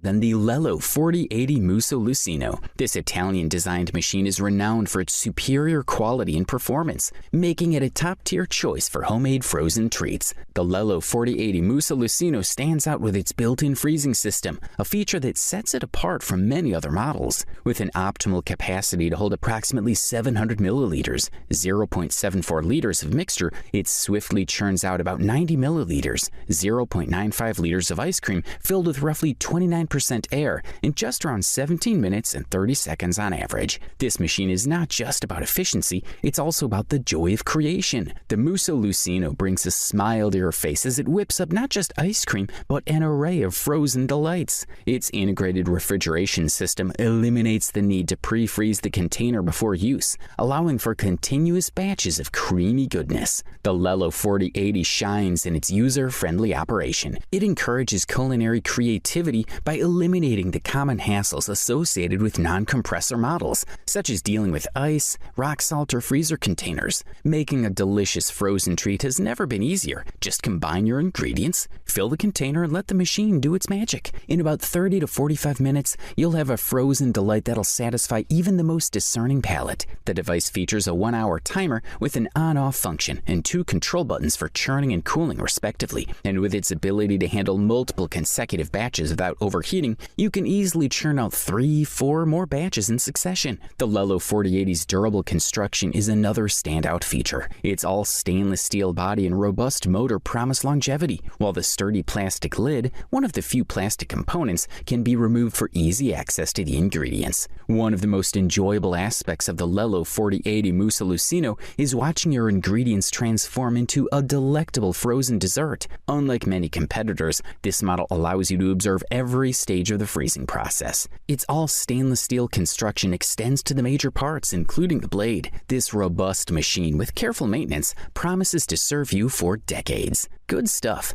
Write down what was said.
than the Lello 4080 Musso Lussino. This Italian-designed machine is renowned for its superior quality and performance, making it a top-tier choice for homemade frozen treats. The Lello 4080 Musso Lussino stands out with its built-in freezing system, a feature that sets it apart from many other models. With an optimal capacity to hold approximately 700 milliliters, 0.74 liters of mixture, it swiftly churns out about 90 milliliters, 0.95 liters of ice cream filled with roughly 29% air in just around 17 minutes and 30 seconds on average. This machine is not just about efficiency, it's also about the joy of creation. The Musso Lussino brings a smile to your face as it whips up not just ice cream, but an array of frozen delights. Its integrated refrigeration system eliminates the need to pre-freeze the container before use, allowing for continuous batches of creamy goodness. The Lello 4080 shines in its user-friendly operation. It encourages culinary creativity by eliminating the common hassles associated with non-compressor models, such as dealing with ice, rock salt, or freezer containers. Making a delicious frozen treat has never been easier. Just combine your ingredients, fill the container, and let the machine do its magic. In about 30 to 45 minutes, you'll have a frozen delight that'll satisfy even the most discerning palate. The device features a 1-hour timer with an on-off function and 2 control buttons for churning and cooling respectively. And with its ability to handle multiple consecutive batches without overheating, you can easily churn out 3-4 more batches in succession. The Lello 4080's durable construction is another standout feature. Its all stainless steel body and robust motor promise longevity, while the sturdy plastic lid, one of the few plastic components, can be removed for easy access to the ingredients. One of the most enjoyable aspects of the Lello 4080 Musso Lussino is watching your ingredients transform into a delectable frozen dessert. Unlike many competitors, this model allows you to observe every stage of the freezing process. Its all stainless steel construction extends to the major parts, including the blade. This robust machine, with careful maintenance, promises to serve you for decades. Good stuff.